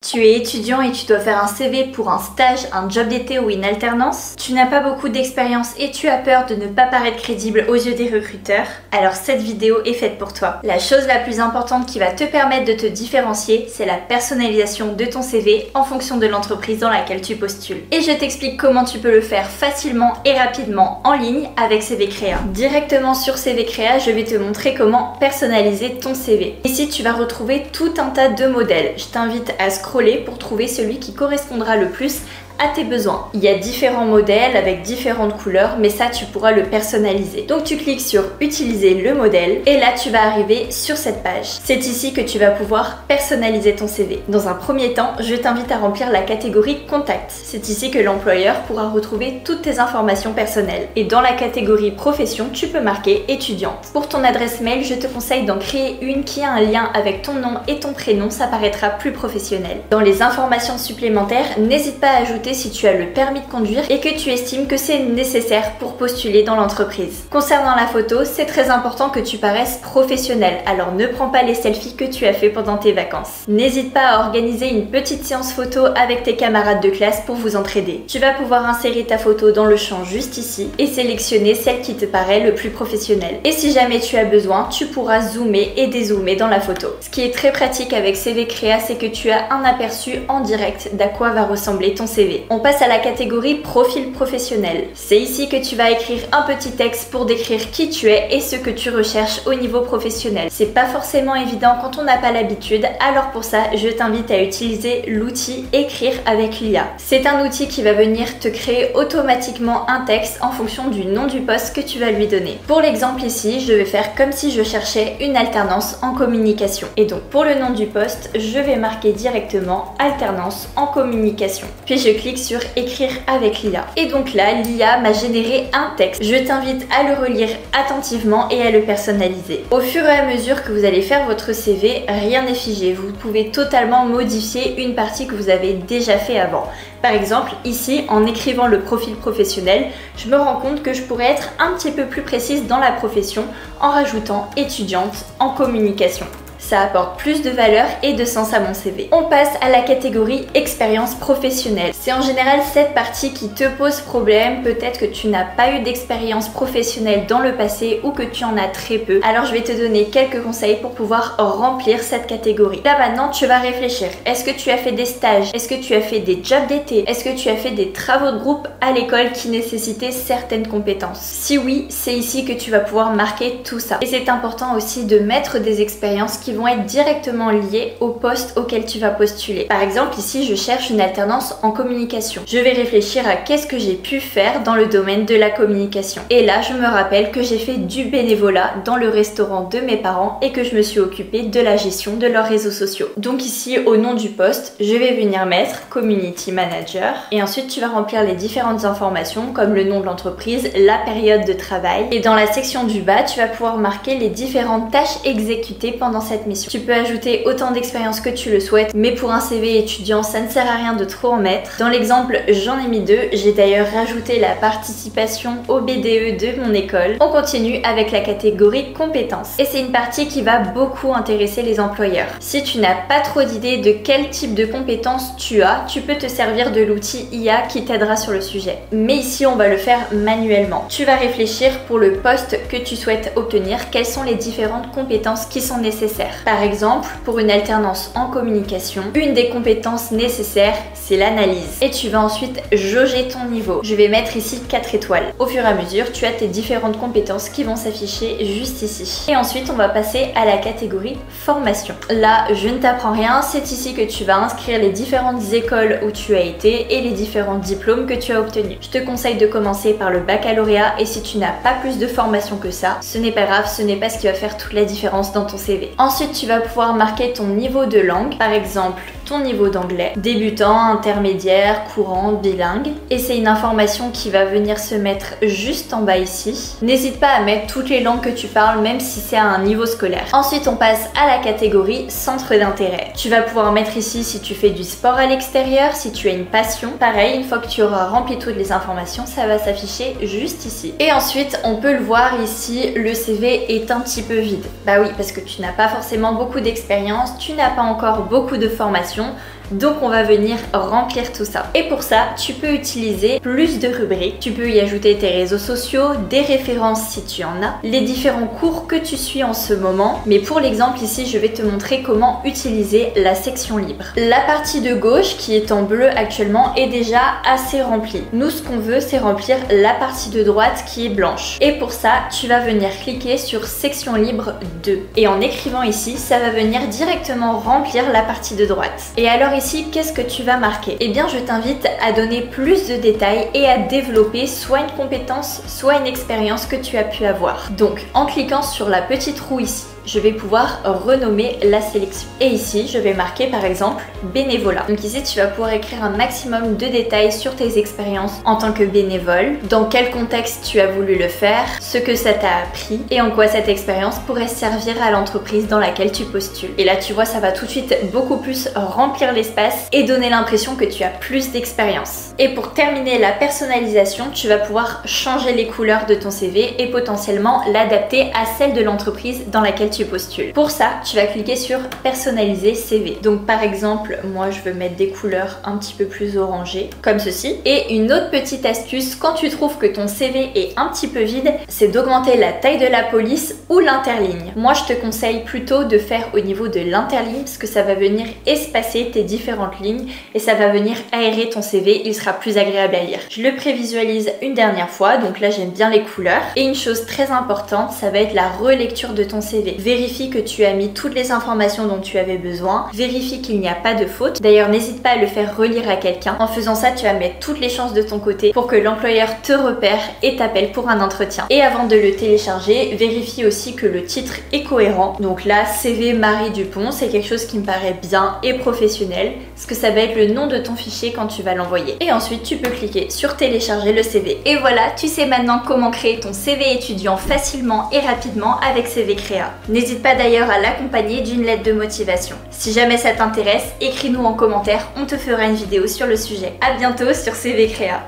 Tu es étudiant et tu dois faire un CV pour un stage, un job d'été ou une alternance. Tu n'as pas beaucoup d'expérience et tu as peur de ne pas paraître crédible aux yeux des recruteurs. Alors cette vidéo est faite pour toi. La chose la plus importante qui va te permettre de te différencier, c'est la personnalisation de ton CV en fonction de l'entreprise dans laquelle tu postules. Et je t'explique comment tu peux le faire facilement et rapidement en ligne avec CV Créa. Directement sur CV Créa, je vais te montrer comment personnaliser ton CV. Ici, tu vas retrouver tout un tas de modèles. Je t'invite à scroller pour trouver celui qui correspondra le plus à tes besoins. Il y a différents modèles avec différentes couleurs, mais ça tu pourras le personnaliser. Donc tu cliques sur utiliser le modèle et là tu vas arriver sur cette page. C'est ici que tu vas pouvoir personnaliser ton CV. Dans un premier temps, je t'invite à remplir la catégorie contact. C'est ici que l'employeur pourra retrouver toutes tes informations personnelles. Et dans la catégorie profession, tu peux marquer étudiante. Pour ton adresse mail, je te conseille d'en créer une qui a un lien avec ton nom et ton prénom, ça paraîtra plus professionnel. Dans les informations supplémentaires, n'hésite pas à ajouter si tu as le permis de conduire et que tu estimes que c'est nécessaire pour postuler dans l'entreprise. Concernant la photo, c'est très important que tu paraisses professionnel, alors ne prends pas les selfies que tu as fait pendant tes vacances. N'hésite pas à organiser une petite séance photo avec tes camarades de classe pour vous entraider. Tu vas pouvoir insérer ta photo dans le champ juste ici et sélectionner celle qui te paraît le plus professionnel. Et si jamais tu as besoin, tu pourras zoomer et dézoomer dans la photo. Ce qui est très pratique avec CV Créa, c'est que tu as un aperçu en direct d'à quoi va ressembler ton CV. On passe à la catégorie profil professionnel. C'est ici que tu vas écrire un petit texte pour décrire qui tu es et ce que tu recherches au niveau professionnel. C'est pas forcément évident quand on n'a pas l'habitude, alors pour ça, je t'invite à utiliser l'outil Écrire avec l'IA. C'est un outil qui va venir te créer automatiquement un texte en fonction du nom du poste que tu vas lui donner. Pour l'exemple ici, je vais faire comme si je cherchais une alternance en communication. Et donc pour le nom du poste, je vais marquer directement alternance en communication. Puis je clique sur écrire avec l'IA. Et donc là, l'IA m'a généré un texte. Je t'invite à le relire attentivement et à le personnaliser. Au fur et à mesure que vous allez faire votre CV, rien n'est figé. Vous pouvez totalement modifier une partie que vous avez déjà fait avant. Par exemple, ici, en écrivant le profil professionnel, je me rends compte que je pourrais être un petit peu plus précise dans la profession en rajoutant étudiante en communication. Ça apporte plus de valeur et de sens à mon CV. On passe à la catégorie expérience professionnelle. C'est en général cette partie qui te pose problème. Peut-être que tu n'as pas eu d'expérience professionnelle dans le passé ou que tu en as très peu. Alors je vais te donner quelques conseils pour pouvoir remplir cette catégorie. Là maintenant, tu vas réfléchir. Est-ce que tu as fait des stages? Est-ce que tu as fait des jobs d'été? Est-ce que tu as fait des travaux de groupe à l'école qui nécessitaient certaines compétences? Si oui, c'est ici que tu vas pouvoir marquer tout ça. Et c'est important aussi de mettre des expériences qui vont être directement liées au poste auquel tu vas postuler. Par exemple, ici, je cherche une alternance en communication. Je vais réfléchir à qu'est-ce que j'ai pu faire dans le domaine de la communication. Et là, je me rappelle que j'ai fait du bénévolat dans le restaurant de mes parents et que je me suis occupée de la gestion de leurs réseaux sociaux. Donc ici, au nom du poste, je vais venir mettre Community Manager. Et ensuite, tu vas remplir les différentes informations comme le nom de l'entreprise, la période de travail. Et dans la section du bas, tu vas pouvoir marquer les différentes tâches exécutées pendant cette mission. Tu peux ajouter autant d'expérience que tu le souhaites, mais pour un CV étudiant, ça ne sert à rien de trop en mettre. Dans l'exemple, j'en ai mis 2. J'ai d'ailleurs rajouté la participation au BDE de mon école. On continue avec la catégorie compétences. Et c'est une partie qui va beaucoup intéresser les employeurs. Si tu n'as pas trop d'idées de quel type de compétences tu as, tu peux te servir de l'outil IA qui t'aidera sur le sujet. Mais ici, on va le faire manuellement. Tu vas réfléchir pour le poste que tu souhaites obtenir, quelles sont les différentes compétences qui sont nécessaires. Par exemple, pour une alternance en communication, une des compétences nécessaires, c'est l'analyse. Et tu vas ensuite jauger ton niveau. Je vais mettre ici 4 étoiles. Au fur et à mesure, tu as tes différentes compétences qui vont s'afficher juste ici. Et ensuite, on va passer à la catégorie formation. Là, je ne t'apprends rien. C'est ici que tu vas inscrire les différentes écoles où tu as été et les différents diplômes que tu as obtenus. Je te conseille de commencer par le baccalauréat et si tu n'as pas plus de formation que ça, ce n'est pas grave, ce n'est pas ce qui va faire toute la différence dans ton CV. Ensuite, tu vas pouvoir marquer ton niveau de langue, par exemple ton niveau d'anglais, débutant, intermédiaire, courant, bilingue. Et c'est une information qui va venir se mettre juste en bas ici. N'hésite pas à mettre toutes les langues que tu parles, même si c'est à un niveau scolaire. Ensuite, on passe à la catégorie centre d'intérêt. Tu vas pouvoir mettre ici si tu fais du sport à l'extérieur, si tu as une passion. Pareil, une fois que tu auras rempli toutes les informations, ça va s'afficher juste ici. Et ensuite, on peut le voir ici, le CV est un petit peu vide. Bah oui, parce que tu n'as pas forcément beaucoup d'expérience, tu n'as pas encore beaucoup de formation, Donc on va venir remplir tout ça. Et pour ça, tu peux utiliser plus de rubriques. Tu peux y ajouter tes réseaux sociaux, des références si tu en as, les différents cours que tu suis en ce moment. Mais pour l'exemple ici, je vais te montrer comment utiliser la section libre. La partie de gauche qui est en bleu actuellement est déjà assez remplie. Nous, ce qu'on veut, c'est remplir la partie de droite qui est blanche. Et pour ça, tu vas venir cliquer sur section libre 2. Et en écrivant ici, ça va venir directement remplir la partie de droite. Et alors ici, qu'est-ce que tu vas marquer? Eh bien, je t'invite à donner plus de détails et à développer soit une compétence, soit une expérience que tu as pu avoir. Donc, en cliquant sur la petite roue ici, je vais pouvoir renommer la sélection. Et ici, je vais marquer par exemple bénévolat. Donc ici, tu vas pouvoir écrire un maximum de détails sur tes expériences en tant que bénévole, dans quel contexte tu as voulu le faire, ce que ça t'a appris et en quoi cette expérience pourrait servir à l'entreprise dans laquelle tu postules. Et là, tu vois, ça va tout de suite beaucoup plus remplir l'espace et donner l'impression que tu as plus d'expérience. Et pour terminer la personnalisation, tu vas pouvoir changer les couleurs de ton CV et potentiellement l'adapter à celle de l'entreprise dans laquelle tu postules. Pour ça, tu vas cliquer sur personnaliser CV. Donc par exemple, moi je veux mettre des couleurs un petit peu plus orangées, comme ceci. Et une autre petite astuce, quand tu trouves que ton CV est un petit peu vide, c'est d'augmenter la taille de la police ou l'interligne. Moi je te conseille plutôt de faire au niveau de l'interligne parce que ça va venir espacer tes différentes lignes et ça va venir aérer ton CV, il sera plus agréable à lire. Je le prévisualise une dernière fois, donc là j'aime bien les couleurs. Et une chose très importante, ça va être la relecture de ton CV. Vérifie que tu as mis toutes les informations dont tu avais besoin. Vérifie qu'il n'y a pas de faute. D'ailleurs, n'hésite pas à le faire relire à quelqu'un. En faisant ça, tu vas mettre toutes les chances de ton côté pour que l'employeur te repère et t'appelle pour un entretien. Et avant de le télécharger, vérifie aussi que le titre est cohérent. Donc là, CV Marie Dupont, c'est quelque chose qui me paraît bien et professionnel, parce que ça va être le nom de ton fichier quand tu vas l'envoyer. Et ensuite, tu peux cliquer sur télécharger le CV. Et voilà, tu sais maintenant comment créer ton CV étudiant facilement et rapidement avec CV Créa. N'hésite pas d'ailleurs à l'accompagner d'une lettre de motivation. Si jamais ça t'intéresse, écris-nous en commentaire, on te fera une vidéo sur le sujet. À bientôt sur CV Créa.